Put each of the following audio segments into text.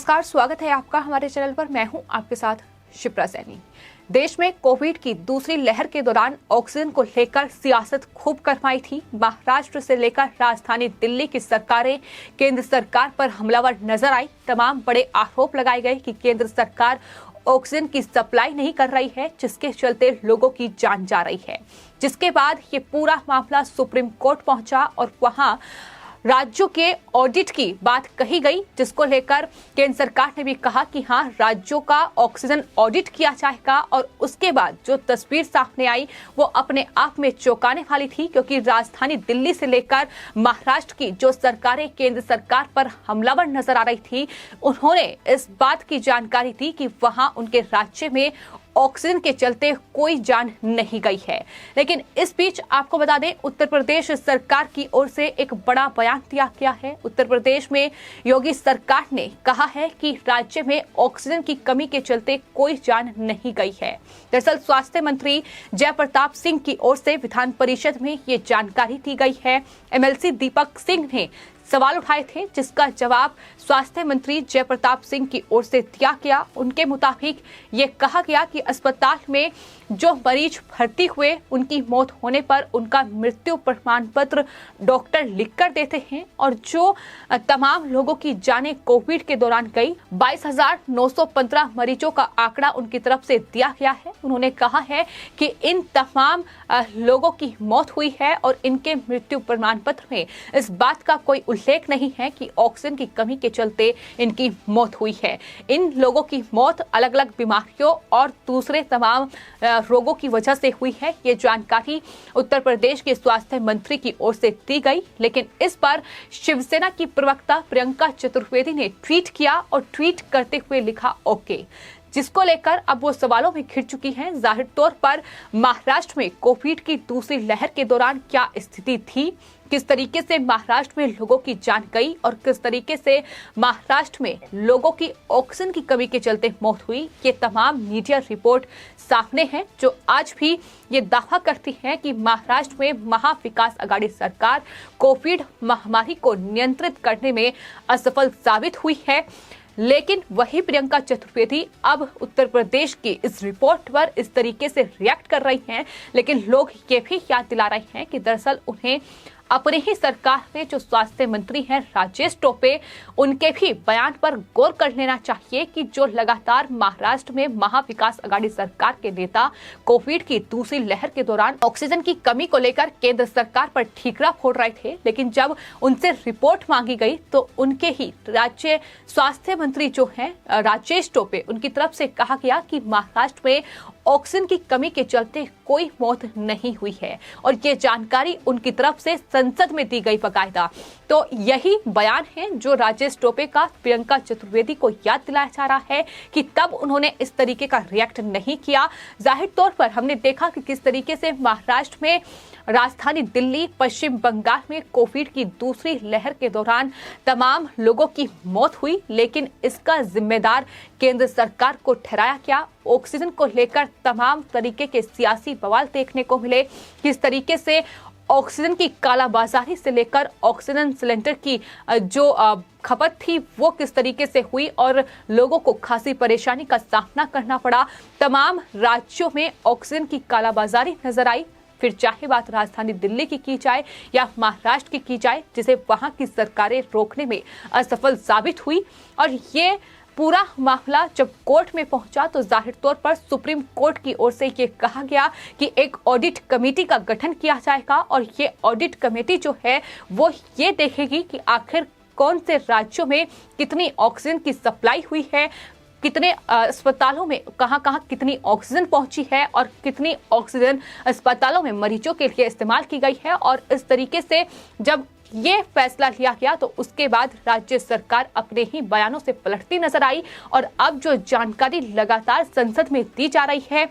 नमस्कार, स्वागत है आपका हमारे चैनल पर। मैं हूं आपके साथ शिप्रा सैनी। देश में कोविड की दूसरी लहर के दौरान ऑक्सीजन को लेकर सियासत खूब गरमाई थी। महाराष्ट्र से लेकर राजधानी दिल्ली की सरकारें केंद्र सरकार पर हमलावर नजर आई। तमाम बड़े आरोप लगाए गए कि केंद्र सरकार ऑक्सीजन की सप्लाई नहीं कर रही है, जिसके चलते लोगों की जान जा रही है। जिसके बाद ये पूरा मामला सुप्रीम कोर्ट पहुंचा और वहां राज्यों के ऑडिट की बात कही गई, जिसको लेकर केंद्र सरकार ने भी कहा कि हाँ, राज्यों का ऑक्सीजन ऑडिट किया जाएगा। और उसके बाद जो तस्वीर सामने आई वो अपने आप में चौंकाने वाली थी, क्योंकि राजधानी दिल्ली से लेकर महाराष्ट्र की जो सरकारें केंद्र सरकार पर हमलावर नजर आ रही थी, उन्होंने इस बात की जानकारी दी कि वहां उनके राज्य में ऑक्सीजन के चलते कोई जान नहीं गई है। लेकिन इस बीच आपको बता दें, उत्तर प्रदेश सरकार की ओर से एक बड़ा बयान दिया गया है। उत्तर प्रदेश में योगी सरकार ने कहा है कि राज्य में ऑक्सीजन की कमी के चलते कोई जान नहीं गई है। दरअसल स्वास्थ्य मंत्री जय प्रताप सिंह की ओर से विधान परिषद में ये जानकारी दी गई है। एमएलसी दीपक सिंह ने सवाल उठाए थे, जिसका जवाब स्वास्थ्य मंत्री जय प्रताप सिंह की ओर से दिया गया। उनके मुताबिक ये कहा गया कि अस्पताल में जो मरीज भर्ती हुए, उनकी मौत होने पर उनका मृत्यु प्रमाण पत्र डॉक्टर लिखकर देते हैं, और जो तमाम लोगों की जानें कोविड के दौरान गई, 22,915 मरीजों का आंकड़ा उनकी तरफ से दिया गया है। उन्होंने कहा है कि इन तमाम लोगों की मौत हुई है और इनके मृत्यु प्रमाण पत्र में इस बात का कोई उल्लेख नहीं है कि ऑक्सीजन की कमी के चलते इनकी मौत हुई है। इन लोगों की मौत अलग अलग बीमारियों और दूसरे तमाम रोगों की वजह से हुई है। ये जानकारी उत्तर प्रदेश के स्वास्थ्य मंत्री की ओर से दी गई। लेकिन इस पर शिवसेना की प्रवक्ता प्रियंका चतुर्वेदी ने ट्वीट किया और ट्वीट करते हुए लिखा ओके, जिसको लेकर अब वो सवालों में घिर चुकी हैं। जाहिर तौर पर महाराष्ट्र में कोविड की दूसरी लहर के दौरान क्या स्थिति थी, किस तरीके से महाराष्ट्र में लोगों की जान गई और किस तरीके से महाराष्ट्र में लोगों की ऑक्सीजन की कमी के चलते मौत हुई, ये तमाम मीडिया रिपोर्ट सामने हैं, जो आज भी ये दावा करती है कि महाराष्ट्र में महाविकास आघाड़ी सरकार कोविड महामारी को नियंत्रित करने में असफल साबित हुई है। लेकिन वही प्रियंका चतुर्वेदी अब उत्तर प्रदेश की इस रिपोर्ट पर इस तरीके से रिएक्ट कर रही हैं। लेकिन लोग ये भी याद दिला रहे हैं कि दरअसल उन्हें अपने ही सरकार में जो स्वास्थ्य मंत्री हैं राजेश टोपे, उनके भी बयान पर गौर कर लेना चाहिए कि जो लगातार महाराष्ट्र में महाविकास आघाड़ी सरकार के नेता कोविड की दूसरी लहर के दौरान ऑक्सीजन की कमी को लेकर केंद्र सरकार पर ठीकरा फोड़ रहे थे, लेकिन जब उनसे रिपोर्ट मांगी गई तो उनके ही राज्य स्वास्थ्य मंत्री जो हैं राजेश टोपे, उनकी तरफ से कहा गया कि महाराष्ट्र में ऑक्सीजन की कमी के चलते कोई मौत नहीं हुई है, और ये जानकारी उनकी तरफ से संसद में दी गई बाकायदा। तो यही बयान है जो राजेश टोपे का प्रियंका चतुर्वेदी को याद दिलाया जा रहा है कि तब उन्होंने इस तरीके का रिएक्ट नहीं किया। जाहिर तौर पर हमने देखा कि किस तरीके से महाराष्ट्र में, राजधानी दिल्ली, पश्चिम बंगाल में कोविड की दूसरी लहर के दौरान तमाम लोगों की मौत हुई, लेकिन इसका जिम्मेदार केंद्र सरकार को ठहराया गया। ऑक्सीजन को लेकर तमाम तरीके के सियासी बवाल देखने को मिले, किस तरीके से ऑक्सीजन की कालाबाजारी से लेकर ऑक्सीजन सिलेंडर की जो खपत थी वो किस तरीके से हुई और लोगों को खासी परेशानी का सामना करना पड़ा। तमाम राज्यों में ऑक्सीजन की कालाबाजारी नजर आई, फिर चाहे बात राजधानी दिल्ली की जाए या महाराष्ट्र की जाए, जिसे वहां की सरकारें रोकने में असफल साबित हुई। और ये पूरा मामला जब कोर्ट में पहुंचा तो जाहिर तौर पर सुप्रीम कोर्ट की ओर से ये कहा गया कि एक ऑडिट कमेटी का गठन किया जाएगा, और ये ऑडिट कमेटी जो है वो ये देखेगी कि आखिर कौन से राज्यों में कितनी ऑक्सीजन की सप्लाई हुई है, कितने अस्पतालों में कहां कितनी ऑक्सीजन पहुंची है और कितनी ऑक्सीजन अस्पतालों में मरीजों के लिए इस्तेमाल की गई है। और इस तरीके से जब ये फैसला लिया गया तो उसके बाद राज्य सरकार अपने ही बयानों से पलटती नजर आई, और अब जो जानकारी लगातार संसद में दी जा रही है,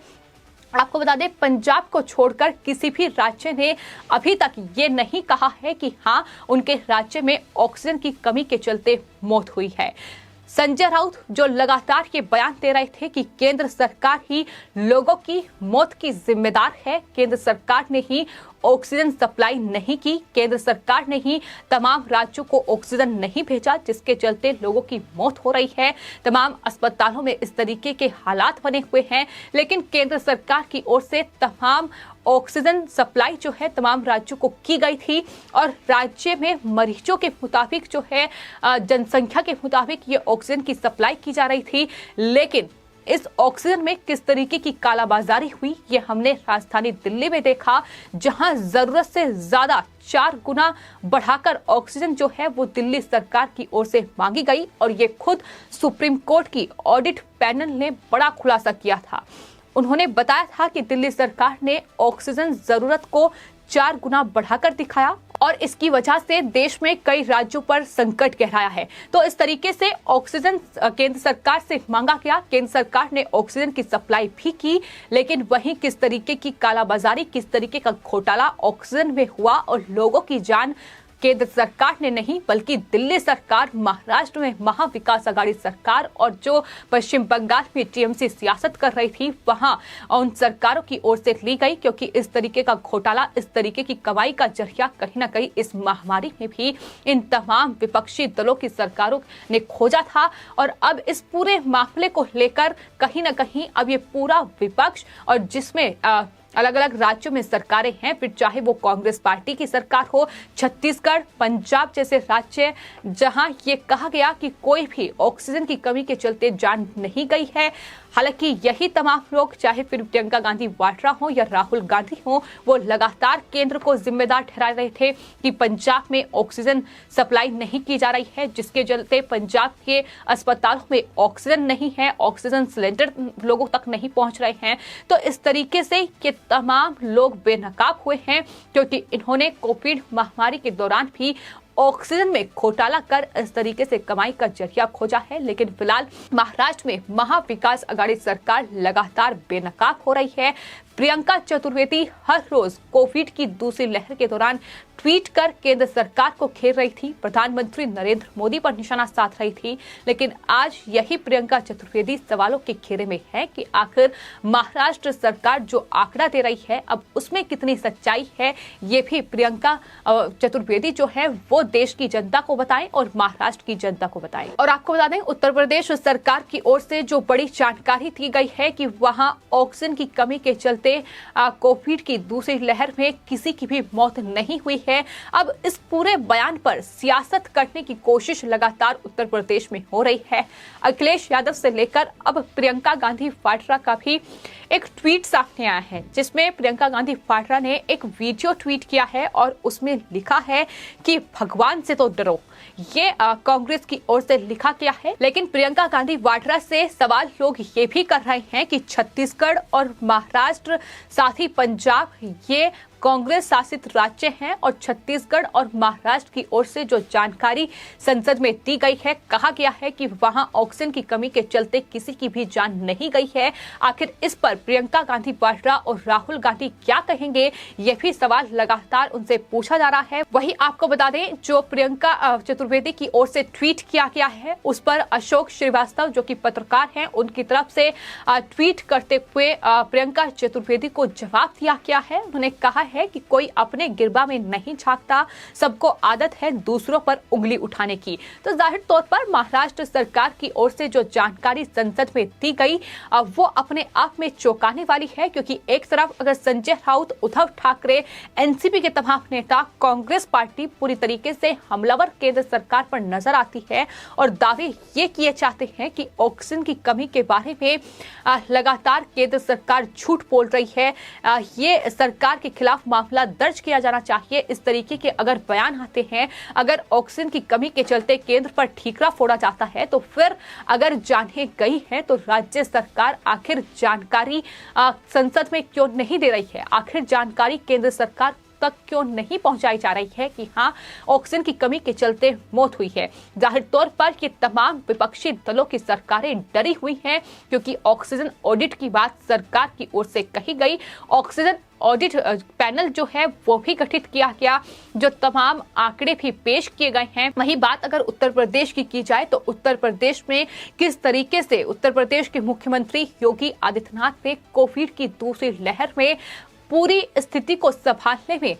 आपको बता दें, पंजाब को छोड़कर किसी भी राज्य ने अभी तक ये नहीं कहा है कि हाँ, उनके राज्य में ऑक्सीजन की कमी के चलते मौत हुई है। संजय राउत जो लगातार ये बयान दे रहे थे कि केंद्र सरकार ही लोगों की मौत की जिम्मेदार है, केंद्र सरकार ने ही ऑक्सीजन सप्लाई नहीं की, केंद्र सरकार ने ही तमाम राज्यों को ऑक्सीजन नहीं भेजा, जिसके चलते लोगों की मौत हो रही है। तमाम अस्पतालों में इस तरीके के हालात बने हुए हैं, लेकिन केंद्र सरकार की ओर से तमाम ऑक्सीजन सप्लाई जो है तमाम राज्यों को की गई थी और राज्य में मरीजों के मुताबिक जो है जनसंख्या के मुताबिक ये ऑक्सीजन की सप्लाई की जा रही थी। लेकिन इस ऑक्सीजन में किस तरीके की कालाबाजारी हुई ये हमने राजधानी दिल्ली में देखा, जहां जरूरत से ज्यादा 4 गुना बढ़ाकर ऑक्सीजन जो है वो दिल्ली सरकार की ओर से मांगी गई और ये खुद सुप्रीम कोर्ट की ऑडिट पैनल ने बड़ा खुलासा किया था। उन्होंने बताया था कि दिल्ली सरकार ने ऑक्सीजन जरूरत को 4 गुना बढ़ाकर दिखाया और इसकी वजह से देश में कई राज्यों पर संकट गहराया है। तो इस तरीके से ऑक्सीजन केंद्र सरकार से मांगा गया, केंद्र सरकार ने ऑक्सीजन की सप्लाई भी की, लेकिन वहीं किस तरीके की कालाबाजारी, किस तरीके का घोटाला ऑक्सीजन में हुआ और लोगों की जान केंद्र सरकार ने नहीं बल्कि दिल्ली सरकार, महाराष्ट्र में महाविकास आघाड़ी सरकार और जो पश्चिम बंगाल में टीएमसी सियासत कर रही थी वहां उन सरकारों की ओर से ली गई, क्योंकि इस तरीके का घोटाला, इस तरीके की कमाई का जरिया कहीं ना कहीं इस महामारी में भी इन तमाम विपक्षी दलों की सरकारों ने खोजा था। और अब इस पूरे मामले को लेकर कहीं ना कहीं अब ये पूरा विपक्ष और जिसमें अलग अलग राज्यों में सरकारें हैं, फिर चाहे वो कांग्रेस पार्टी की सरकार हो, छत्तीसगढ़, पंजाब जैसे राज्य जहां ये कहा गया कि कोई भी ऑक्सीजन की कमी के चलते जान नहीं गई है। हालांकि यही तमाम लोग, चाहे फिर प्रियंका गांधी वाड्रा हो या राहुल गांधी हो, वो लगातार केंद्र को जिम्मेदार ठहरा रहे थे कि पंजाब में ऑक्सीजन सप्लाई नहीं की जा रही है, जिसके चलते पंजाब के अस्पतालों में ऑक्सीजन नहीं है, ऑक्सीजन सिलेंडर लोगों तक नहीं पहुंच रहे हैं। तो इस तरीके से ये तमाम लोग बेनकाब हुए हैं, क्योंकि इन्होंने कोविड महामारी के दौरान भी ऑक्सीजन में घोटाला कर इस तरीके से कमाई का जरिया खोजा है। लेकिन फिलहाल महाराष्ट्र में महाविकास आघाड़ी सरकार लगातार बेनकाब हो रही है। प्रियंका चतुर्वेदी हर रोज कोविड की दूसरी लहर के दौरान ट्वीट कर केंद्र सरकार को घेर रही थी, प्रधानमंत्री नरेंद्र मोदी पर निशाना साध रही थी। लेकिन आज यही प्रियंका चतुर्वेदी सवालों के घेरे में है कि आखिर महाराष्ट्र सरकार जो आंकड़ा दे रही है अब उसमें कितनी सच्चाई है, ये भी प्रियंका चतुर्वेदी जो है वो देश की जनता को बताएं और महाराष्ट्र की जनता को बताएं। और आपको बता दें, उत्तर प्रदेश सरकार की ओर से जो बड़ी जानकारी दी गई है कि वहां ऑक्सीजन की कमी के चलते कोविड की दूसरी लहर में किसी की भी मौत नहीं हुई है। अब इस पूरे बयान पर सियासत करने की कोशिश लगातार उत्तर प्रदेश में हो रही है। अखिलेश यादव से लेकर अब प्रियंका गांधी वाड्रा का भी एक ट्वीट सामने आया है, जिसमें प्रियंका गांधी वाड्रा ने एक वीडियो ट्वीट किया है और उसमें लिखा है कि भगवान से तो डरो। ये कांग्रेस की ओर से लिखा गया है। लेकिन प्रियंका गांधी वाड्रा से सवाल लोग ये भी कर रहे हैं कि छत्तीसगढ़ और महाराष्ट्र, साथ ही पंजाब, ये कांग्रेस शासित राज्य हैं और छत्तीसगढ़ और महाराष्ट्र की ओर से जो जानकारी संसद में दी गई है, कहा गया है कि वहां ऑक्सीजन की कमी के चलते किसी की भी जान नहीं गई है। आखिर इस पर प्रियंका गांधी वाड्रा और राहुल गांधी क्या कहेंगे, यह भी सवाल लगातार उनसे पूछा जा रहा है। वही आपको बता दें, जो प्रियंका चतुर्वेदी की ओर से ट्वीट किया गया है उस पर अशोक श्रीवास्तव जो कि पत्रकार हैं, उनकी तरफ से ट्वीट करते हुए प्रियंका चतुर्वेदी को जवाब दिया गया है। उन्होंने कहा है कि कोई अपने गिरबा में नहीं झांकता, सबको आदत है दूसरों पर उंगली उठाने की। तो जाहिर तौर पर महाराष्ट्र सरकार की ओर से जो जानकारी संसद में दी गई वो अपने आप में चौंकाने वाली है, क्योंकि एक तरफ अगर संजय राउत, उद्धव ठाकरे, एनसीपी के तमाम नेता, कांग्रेस पार्टी पूरी तरीके से हमलावर केंद्र सरकार पर नजर आती है और दावे ये किए जाते हैं कि ऑक्सीजन की कमी के बारे में लगातार केंद्र सरकार झूठ बोल रही है, ये सरकार के खिलाफ मामला दर्ज किया जाना चाहिए। इस तरीके के अगर बयान आते हैं, अगर ऑक्सीजन की कमी के चलते केंद्र पर ठीकरा फोड़ा जाता है, तो फिर अगर जाने गई है तो राज्य सरकार आखिर जानकारी संसद में क्यों नहीं दे रही है? आखिर जानकारी केंद्र सरकार तक क्यों नहीं पहुंचाई जा रही है कि हाँ, ऑक्सीजन की कमी के चलते मौत हुई है। जाहिर तौर पर ये तमाम विपक्षी दलों की सरकारें डरी हुई हैं, क्योंकि ऑक्सीजन ऑडिट की बात सरकार की ओर से कही गई। ऑक्सीजन ऑडिट पैनल जो है वो भी गठित किया गया, जो तमाम आंकड़े भी पेश किए गए हैं। वही बात अगर उत्तर प्रदेश की जाए तो उत्तर प्रदेश में किस तरीके से उत्तर प्रदेश के मुख्यमंत्री योगी आदित्यनाथ ने कोविड की दूसरी लहर में पूरी स्थिति को संभालने में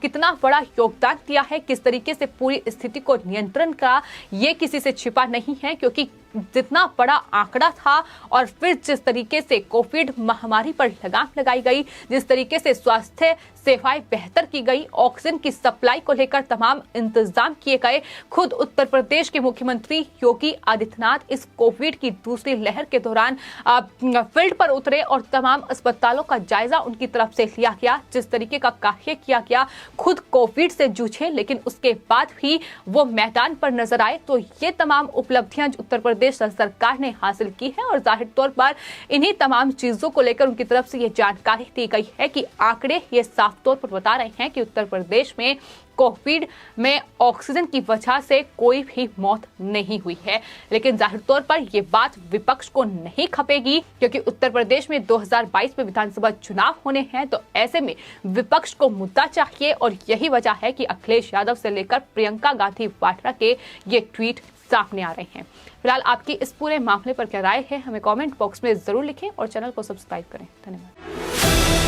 कितना बड़ा योगदान दिया है, किस तरीके से पूरी स्थिति को नियंत्रण का, ये किसी से छिपा नहीं है, क्योंकि जितना बड़ा आंकड़ा था और फिर जिस तरीके से कोविड महामारी पर लगाम लगाई गई, जिस तरीके से स्वास्थ्य सेवाएं बेहतर की गई, ऑक्सीजन की सप्लाई को लेकर तमाम इंतजाम किए गए, खुद उत्तर प्रदेश के मुख्यमंत्री योगी आदित्यनाथ इस कोविड की दूसरी लहर के दौरान फील्ड पर उतरे और तमाम अस्पतालों का जायजा उनकी तरफ से लिया गया। जिस तरीके का कार्य किया गया, खुद कोविड से जूझे लेकिन उसके बाद भी वो मैदान पर नजर आए। तो ये तमाम उपलब्धियां उत्तर प्रदेश सरकार ने हासिल की है और जाहिर तौर पर इन्हीं तमाम चीजों को लेकर उनकी तरफ से ये जानकारी दी गई है कि आंकड़े ये साफ तौर पर बता रहे हैं कि उत्तर प्रदेश में कोविड में ऑक्सीजन की वजह से कोई भी मौत नहीं हुई है। लेकिन जाहिर तौर पर यह बात विपक्ष को नहीं खपेगी, क्योंकि उत्तर प्रदेश में 2022 में विधानसभा चुनाव होने हैं। तो ऐसे में विपक्ष को मुद्दा चाहिए और यही वजह है कि अखिलेश यादव से लेकर प्रियंका गांधी वाड्रा के ये ट्वीट सामने आ रहे हैं। फिलहाल आपकी इस पूरे मामले पर क्या राय है, हमें कमेंट बॉक्स में जरूर लिखें और चैनल को सब्सक्राइब करें। धन्यवाद।